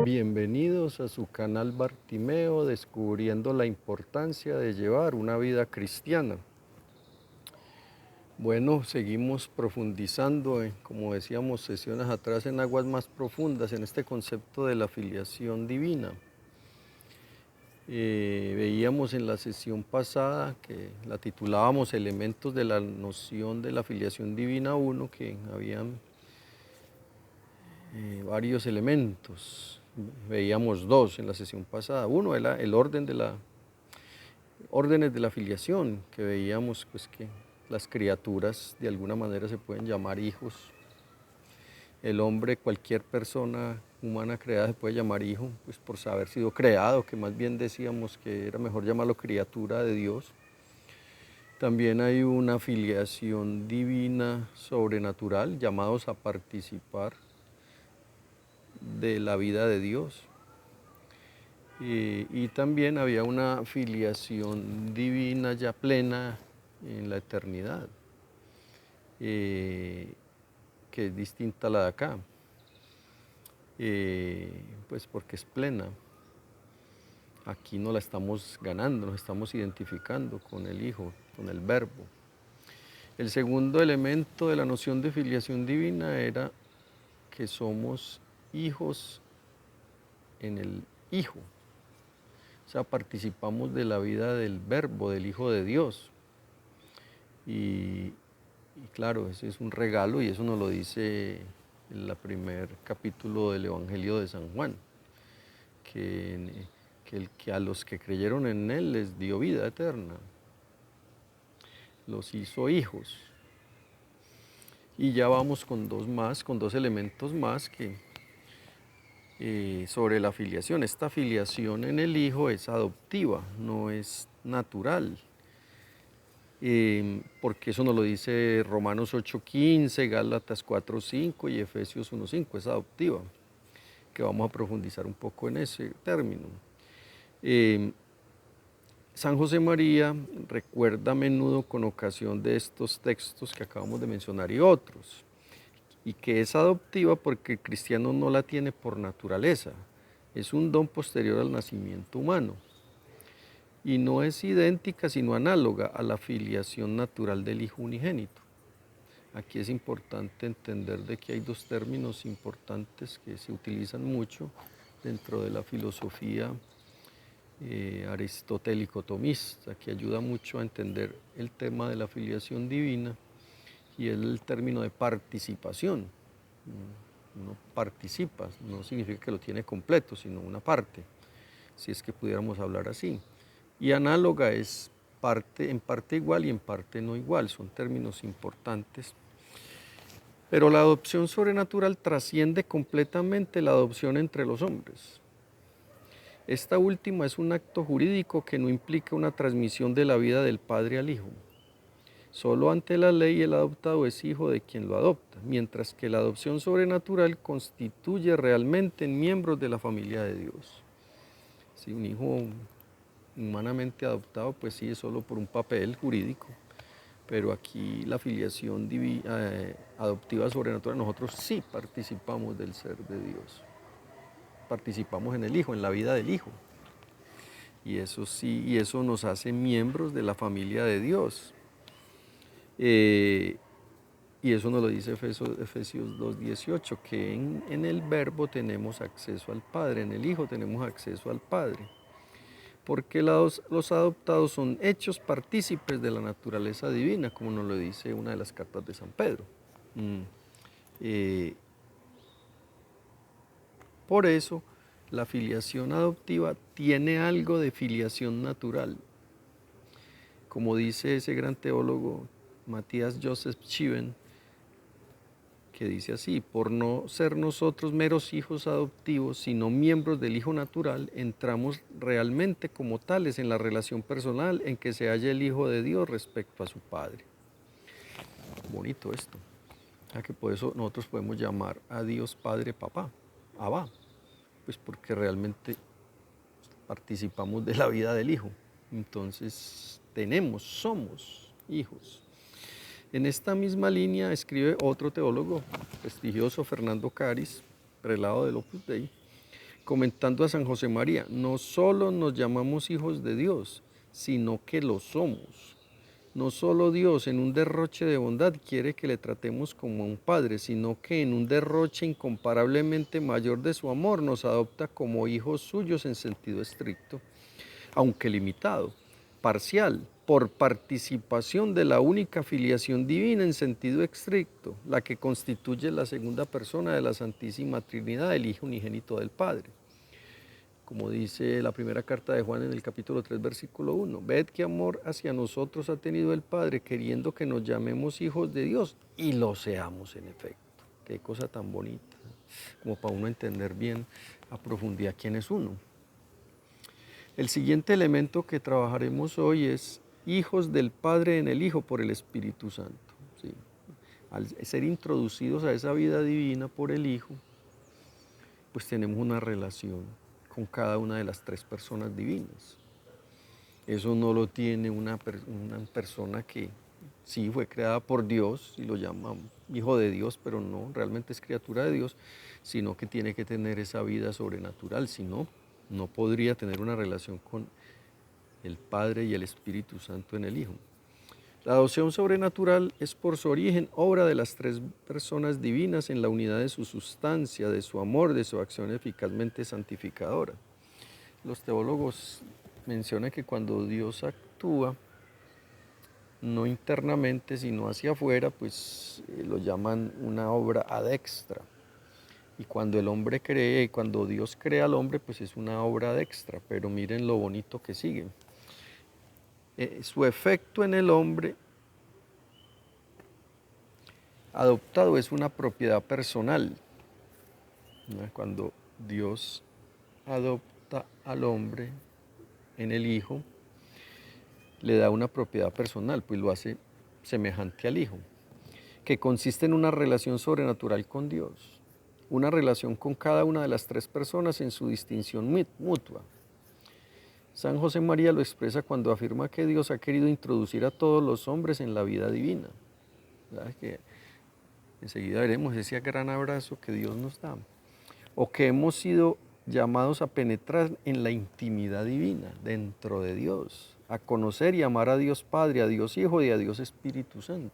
Bienvenidos a su canal Bartimeo, descubriendo la importancia de llevar una vida cristiana. Bueno, seguimos profundizando, como decíamos sesiones atrás, en aguas más profundas, en este concepto de la filiación divina. Veíamos en la sesión pasada, que la titulábamos Elementos de la noción de la filiación divina 1, que habían varios elementos. Veíamos dos en la sesión pasada. Uno era el orden de órdenes de la filiación, que veíamos pues, que las criaturas de alguna manera se pueden llamar hijos. El hombre, cualquier persona humana creada se puede llamar hijo, pues por haber sido creado, que más bien decíamos que era mejor llamarlo criatura de Dios. También hay una filiación divina sobrenatural, llamados a participar de la vida de Dios. Y también había una filiación divina ya plena en la eternidad, que es distinta a la de acá, pues porque es plena. Aquí no la estamos ganando, nos estamos identificando con el Hijo, con el Verbo. El segundo elemento de la noción de filiación divina era que somos hijos en el Hijo. O sea, participamos de la vida del Verbo, del Hijo de Dios. Y claro, ese es un regalo y eso nos lo dice en el primer capítulo del Evangelio de San Juan, que a los que creyeron en Él les dio vida eterna, los hizo hijos. Y ya vamos con dos elementos más que sobre la filiación. Esta filiación en el Hijo es adoptiva, no es natural. Porque eso nos lo dice Romanos 8:15, Gálatas 4:5 y Efesios 1:5, es adoptiva, que vamos a profundizar un poco en ese término. San José María recuerda a menudo con ocasión de estos textos que acabamos de mencionar y otros, y que es adoptiva porque el cristiano no la tiene por naturaleza, es un don posterior al nacimiento humano. Y no es idéntica sino análoga a la filiación natural del Hijo unigénito. Aquí es importante entender de que hay dos términos importantes que se utilizan mucho dentro de la filosofía aristotélico-tomista, que ayuda mucho a entender el tema de la filiación divina, y es el término de participación. Uno participa, no significa que lo tiene completo, sino una parte, si es que pudiéramos hablar así. Y análoga es en parte igual y en parte no igual, son términos importantes. Pero la adopción sobrenatural trasciende completamente la adopción entre los hombres. Esta última es un acto jurídico que no implica una transmisión de la vida del padre al hijo. Solo ante la ley el adoptado es hijo de quien lo adopta, mientras que la adopción sobrenatural constituye realmente miembros de la familia de Dios. Si un hijo humanamente adoptado, pues sí, es solo por un papel jurídico, pero aquí la filiación adoptiva sobrenatural, nosotros sí participamos del ser de Dios, participamos en el Hijo, en la vida del Hijo, y eso sí, y eso nos hace miembros de la familia de Dios. Y eso nos lo dice Efesios 2:18, que en el Verbo tenemos acceso al Padre, en el Hijo tenemos acceso al Padre, porque los adoptados son hechos partícipes de la naturaleza divina, como nos lo dice una de las cartas de San Pedro. Por eso, la filiación adoptiva tiene algo de filiación natural. Como dice ese gran teólogo Matías Joseph Chiven, que dice así: por no ser nosotros meros hijos adoptivos, sino miembros del Hijo natural, entramos realmente como tales en la relación personal en que se halla el Hijo de Dios respecto a su Padre. Bonito esto. Ya que por eso nosotros podemos llamar a Dios Padre Papá, Abba, pues porque realmente participamos de la vida del Hijo. Entonces somos hijos. En esta misma línea escribe otro teólogo prestigioso, Fernando Caris, prelado del Opus Dei, comentando a San José María, no solo nos llamamos hijos de Dios, sino que lo somos. No solo Dios en un derroche de bondad quiere que le tratemos como a un padre, sino que en un derroche incomparablemente mayor de su amor nos adopta como hijos suyos en sentido estricto, aunque limitado, parcial, por participación de la única filiación divina en sentido estricto, la que constituye la segunda persona de la Santísima Trinidad, el Hijo unigénito del Padre. Como dice la primera carta de Juan en el capítulo 3, versículo 1, ved qué amor hacia nosotros ha tenido el Padre, queriendo que nos llamemos hijos de Dios y lo seamos en efecto. Qué cosa tan bonita, como para uno entender bien a profundidad quién es uno. El siguiente elemento que trabajaremos hoy es hijos del Padre en el Hijo por el Espíritu Santo. ¿Sí? Al ser introducidos a esa vida divina por el Hijo, pues tenemos una relación con cada una de las tres personas divinas. Eso no lo tiene una persona que sí fue creada por Dios y lo llama hijo de Dios, pero no, realmente es criatura de Dios, sino que tiene que tener esa vida sobrenatural, si no, no podría tener una relación con el Padre y el Espíritu Santo en el Hijo. La adopción sobrenatural es por su origen obra de las tres personas divinas en la unidad de su sustancia, de su amor, de su acción eficazmente santificadora. Los teólogos mencionan que cuando Dios actúa, no internamente, sino hacia afuera, pues lo llaman una obra ad extra. Y cuando el hombre cree, cuando Dios crea al hombre, pues es una obra ad extra. Pero miren lo bonito que sigue. Su efecto en el hombre adoptado es una propiedad personal. ¿No? Cuando Dios adopta al hombre en el Hijo, le da una propiedad personal, pues lo hace semejante al Hijo, que consiste en una relación sobrenatural con Dios, una relación con cada una de las tres personas en su distinción mutua. San José María lo expresa cuando afirma que Dios ha querido introducir a todos los hombres en la vida divina. ¿Sabes? Que enseguida veremos ese gran abrazo que Dios nos da, o que hemos sido llamados a penetrar en la intimidad divina, dentro de Dios, a conocer y amar a Dios Padre, a Dios Hijo y a Dios Espíritu Santo.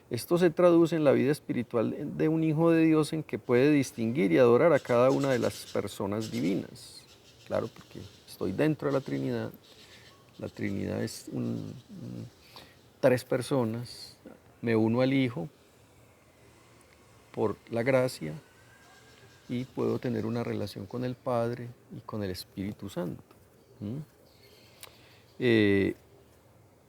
Esto se traduce en la vida espiritual de un hijo de Dios en que puede distinguir y adorar a cada una de las personas divinas. Claro, porque estoy dentro de la Trinidad. La Trinidad es tres personas. Me uno al Hijo por la gracia y puedo tener una relación con el Padre y con el Espíritu Santo.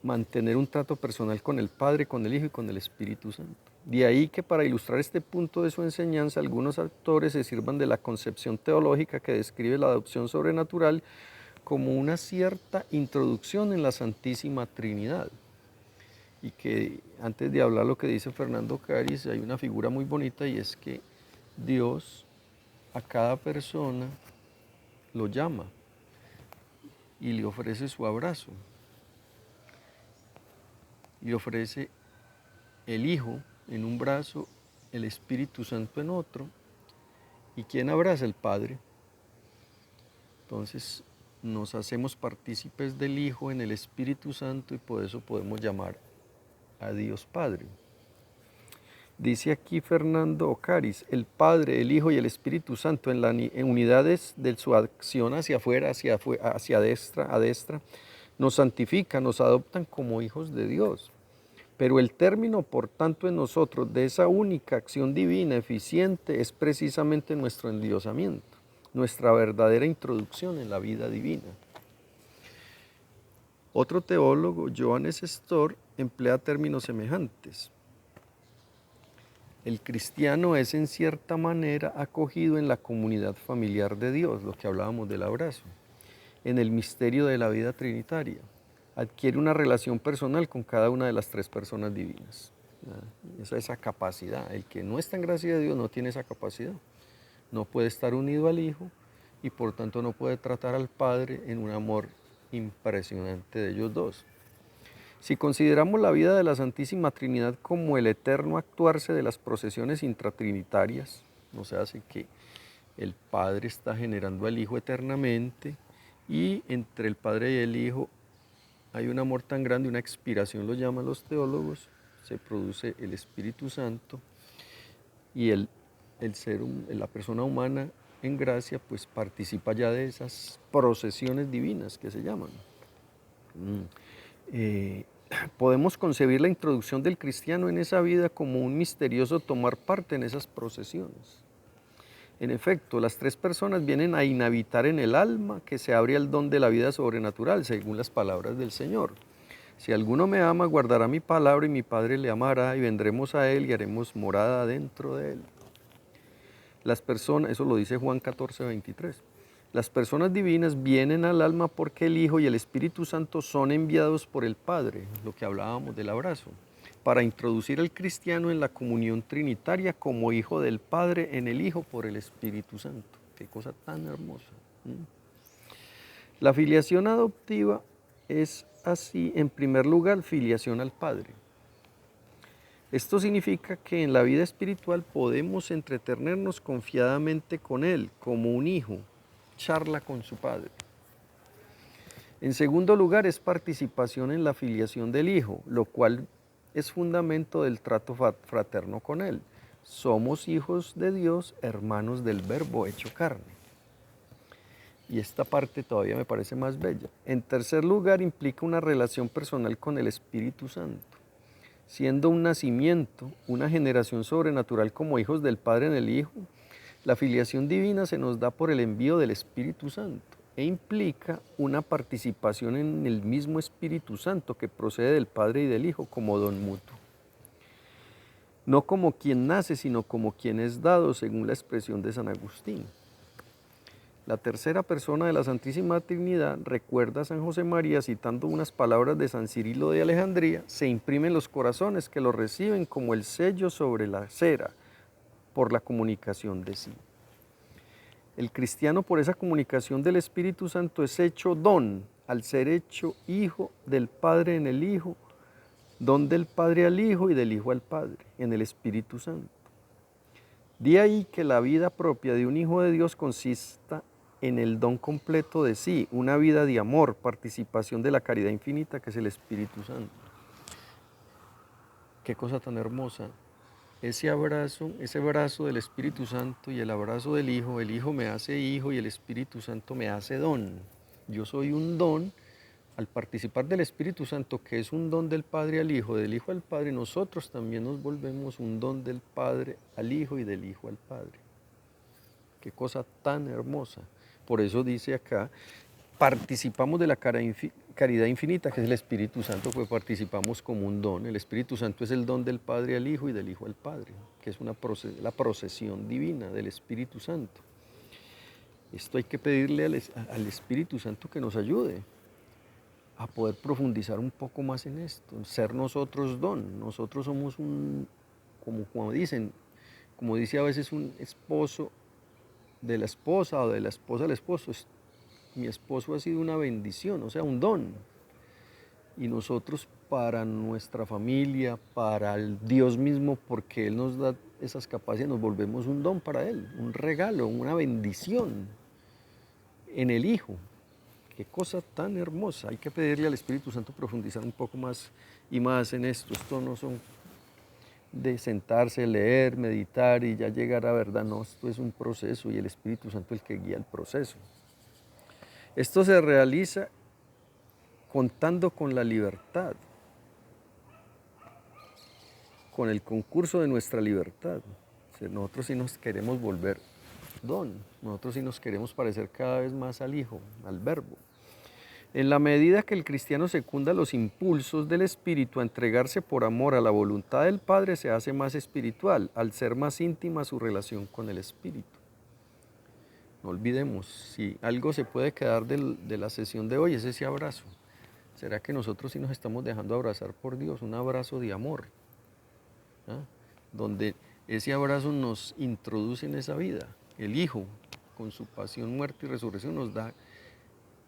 Mantener un trato personal con el Padre, con el Hijo y con el Espíritu Santo. De ahí que para ilustrar este punto de su enseñanza, algunos autores se sirvan de la concepción teológica que describe la adopción sobrenatural como una cierta introducción en la Santísima Trinidad. Y que antes de hablar lo que dice Fernando Caris, hay una figura muy bonita y es que Dios a cada persona lo llama y le ofrece su abrazo. Y ofrece el Hijo en un brazo, el Espíritu Santo en otro. ¿Y quién abraza? El Padre. Entonces nos hacemos partícipes del Hijo en el Espíritu Santo y por eso podemos llamar a Dios Padre. Dice aquí Fernando Ocaris, el Padre, el Hijo y el Espíritu Santo en unidades de su acción hacia afuera, hacia destra, nos santifican, nos adoptan como hijos de Dios. Pero el término, por tanto, en nosotros de esa única acción divina eficiente es precisamente nuestro endiosamiento, nuestra verdadera introducción en la vida divina. Otro teólogo, Johannes Stor, emplea términos semejantes. El cristiano es en cierta manera acogido en la comunidad familiar de Dios, lo que hablábamos del abrazo, en el misterio de la vida trinitaria. Adquiere una relación personal con cada una de las tres personas divinas. Esa capacidad. El que no está en gracia de Dios no tiene esa capacidad. No puede estar unido al Hijo y por tanto no puede tratar al Padre en un amor impresionante de ellos dos. Si consideramos la vida de la Santísima Trinidad como el eterno actuarse de las procesiones intratrinitarias, o sea, así que el Padre está generando al Hijo eternamente y entre el Padre y el Hijo hay un amor tan grande, una expiración lo llaman los teólogos, se produce el Espíritu Santo y la persona humana en gracia pues participa ya de esas procesiones divinas que se llaman. Podemos concebir la introducción del cristiano en esa vida como un misterioso tomar parte en esas procesiones. En efecto, las tres personas vienen a inhabitar en el alma que se abre al don de la vida sobrenatural, según las palabras del Señor. Si alguno me ama, guardará mi palabra y mi Padre le amará y vendremos a él y haremos morada dentro de él. Las personas, eso lo dice Juan 14, 23. Las personas divinas vienen al alma porque el Hijo y el Espíritu Santo son enviados por el Padre, lo que hablábamos del abrazo, para introducir al cristiano en la comunión trinitaria como hijo del Padre en el Hijo por el Espíritu Santo. Qué cosa tan hermosa. La filiación adoptiva es así, en primer lugar, filiación al Padre. Esto significa que en la vida espiritual podemos entretenernos confiadamente con Él, como un hijo charla con su Padre. En segundo lugar, es participación en la filiación del Hijo, lo cual es fundamento del trato fraterno con Él. Somos hijos de Dios, hermanos del Verbo hecho carne. Y esta parte todavía me parece más bella. En tercer lugar, implica una relación personal con el Espíritu Santo. Siendo un nacimiento, una generación sobrenatural como hijos del Padre en el Hijo, la filiación divina se nos da por el envío del Espíritu Santo e implica una participación en el mismo Espíritu Santo que procede del Padre y del Hijo como don mutuo. No como quien nace, sino como quien es dado, según la expresión de San Agustín. La tercera persona de la Santísima Trinidad, recuerda a San José María citando unas palabras de San Cirilo de Alejandría, se imprime en los corazones que lo reciben como el sello sobre la cera por la comunicación de sí. El cristiano por esa comunicación del Espíritu Santo es hecho don, al ser hecho hijo del Padre en el Hijo, don del Padre al Hijo y del Hijo al Padre, en el Espíritu Santo. De ahí que la vida propia de un hijo de Dios consista en el don completo de sí, una vida de amor, participación de la caridad infinita que es el Espíritu Santo. Qué cosa tan hermosa. Ese brazo del Espíritu Santo y el abrazo del Hijo, el Hijo me hace hijo y el Espíritu Santo me hace don. Yo soy un don. Al participar del Espíritu Santo, que es un don del Padre al Hijo, del Hijo al Padre, nosotros también nos volvemos un don del Padre al Hijo y del Hijo al Padre. Qué cosa tan hermosa. Por eso dice acá, participamos de la caridad infinita, que es el Espíritu Santo, pues participamos como un don. El Espíritu Santo es el don del Padre al Hijo y del Hijo al Padre, que es la procesión divina del Espíritu Santo. Esto hay que pedirle al Espíritu Santo que nos ayude a poder profundizar un poco más en esto, ser nosotros don. Nosotros somos como dice a veces un esposo de la esposa o de la esposa al esposo. Mi esposo ha sido una bendición, o sea, un don. Y nosotros para nuestra familia, para el Dios mismo, porque Él nos da esas capacidades, nos volvemos un don para Él, un regalo, una bendición en el Hijo. Qué cosa tan hermosa. Hay que pedirle al Espíritu Santo profundizar un poco más y más en esto. Esto no son de sentarse, leer, meditar y ya llegar a verdad. No, esto es un proceso y el Espíritu Santo es el que guía el proceso. Esto se realiza contando con la libertad, con el concurso de nuestra libertad. O sea, nosotros sí nos queremos volver don, nosotros sí nos queremos parecer cada vez más al Hijo, al Verbo. En la medida que el cristiano secunda los impulsos del Espíritu a entregarse por amor a la voluntad del Padre, se hace más espiritual, al ser más íntima su relación con el Espíritu. No olvidemos, si algo se puede quedar de la sesión de hoy es ese abrazo. ¿Será que nosotros sí nos estamos dejando abrazar por Dios? Un abrazo de amor, ¿ah? Donde ese abrazo nos introduce en esa vida. El Hijo, con su pasión, muerte y resurrección, nos da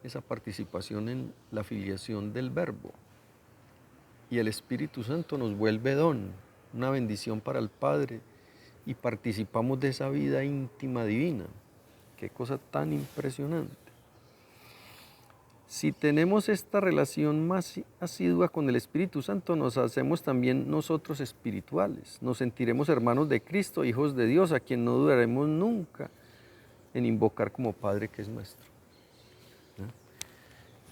esa participación en la filiación del Verbo. Y el Espíritu Santo nos vuelve don, una bendición para el Padre, y participamos de esa vida íntima divina. Qué cosa tan impresionante. Si tenemos esta relación más asidua con el Espíritu Santo, nos hacemos también nosotros espirituales. Nos sentiremos hermanos de Cristo, hijos de Dios, a quien no dudaremos nunca en invocar como Padre que es nuestro.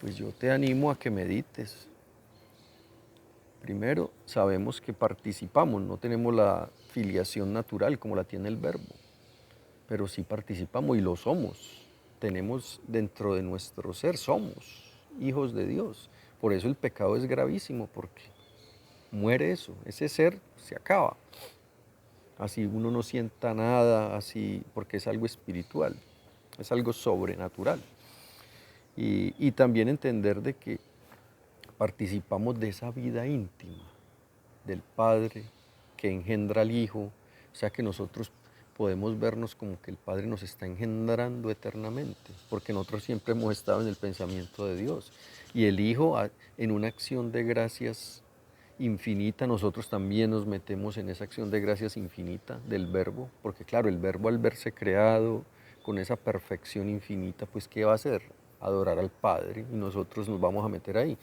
Pues yo te animo a que medites. Primero, sabemos que participamos, no tenemos la filiación natural como la tiene el Verbo, pero sí participamos y lo somos. Tenemos dentro de nuestro ser, somos hijos de Dios. Por eso el pecado es gravísimo, porque muere eso, ese ser se acaba. Así uno no sienta nada, así, porque es algo espiritual, es algo sobrenatural. Y también entender de que participamos de esa vida íntima del Padre que engendra al Hijo, o sea que nosotros podemos vernos como que el Padre nos está engendrando eternamente, porque nosotros siempre hemos estado en el pensamiento de Dios. Y el Hijo, en una acción de gracias infinita, nosotros también nos metemos en esa acción de gracias infinita del Verbo, porque claro, el Verbo al verse creado con esa perfección infinita, pues ¿qué va a hacer? Adorar al Padre, y nosotros nos vamos a meter ahí.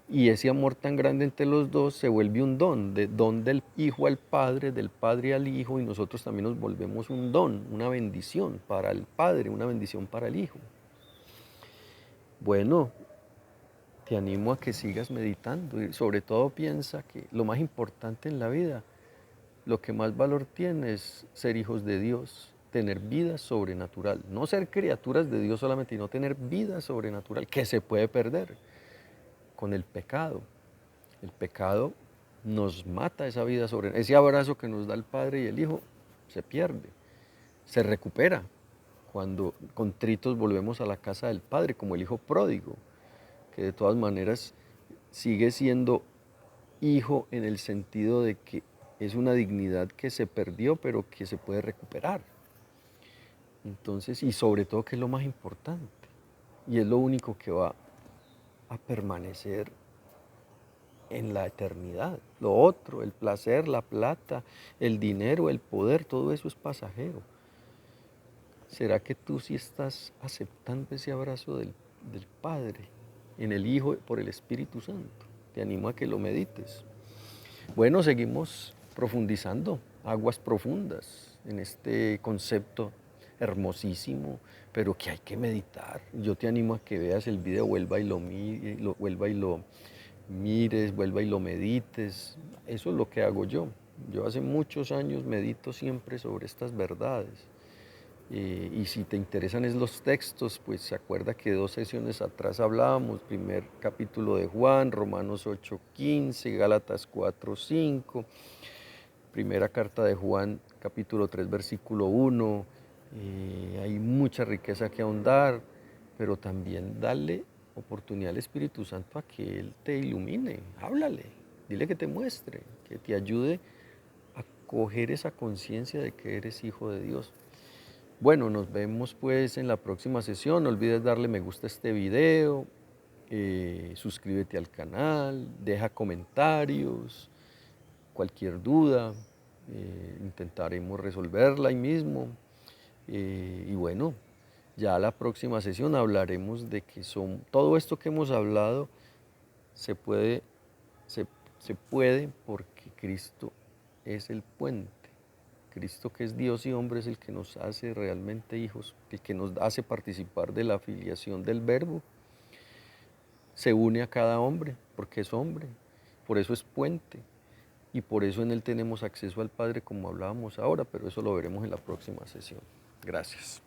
Y ese amor tan grande entre los dos se vuelve un don, don del Hijo al Padre, del Padre al Hijo, y nosotros también nos volvemos un don, una bendición para el Padre, una bendición para el Hijo. Bueno, te animo a que sigas meditando y sobre todo piensa que lo más importante en la vida, lo que más valor tiene es ser hijos de Dios, tener vida sobrenatural, no ser criaturas de Dios solamente, sino tener vida sobrenatural que se puede perder con el pecado. El pecado nos mata esa vida sobrenatural. Ese abrazo que nos da el Padre y el Hijo se pierde, se recupera cuando contritos volvemos a la casa del Padre, como el Hijo pródigo, que de todas maneras sigue siendo hijo en el sentido de que es una dignidad que se perdió, pero que se puede recuperar. Entonces, y sobre todo que es lo más importante, y es lo único que va a permanecer en la eternidad. Lo otro, el placer, la plata, el dinero, el poder, todo eso es pasajero. ¿Será que tú sí estás aceptando ese abrazo del Padre en el Hijo por el Espíritu Santo? Te animo a que lo medites. Bueno, seguimos profundizando, aguas profundas, en este concepto hermosísimo, pero que hay que meditar. Yo te animo a que veas el video, vuelva y lo mires, vuelva y lo medites. Eso es lo que hago yo. Yo hace muchos años medito siempre sobre estas verdades. Y si te interesan los textos, pues se acuerda que 2 sesiones atrás hablábamos, primer capítulo de Juan, Romanos 8:15, Gálatas 4:5, primera carta de Juan, capítulo 3, versículo 1. Hay mucha riqueza que ahondar, pero también darle oportunidad al Espíritu Santo a que Él te ilumine, háblale, dile que te muestre, que te ayude a coger esa conciencia de que eres hijo de Dios. Bueno, nos vemos pues en la próxima sesión. No olvides darle me gusta a este video, suscríbete al canal, deja comentarios, cualquier duda, intentaremos resolverla ahí mismo. Y bueno, ya la próxima sesión hablaremos de que todo esto que hemos hablado se puede porque Cristo es el puente. Cristo, que es Dios y hombre, es el que nos hace realmente hijos, el que nos hace participar de la filiación del Verbo. Se une a cada hombre porque es hombre, por eso es puente y por eso en él tenemos acceso al Padre como hablábamos ahora, pero eso lo veremos en la próxima sesión. Gracias.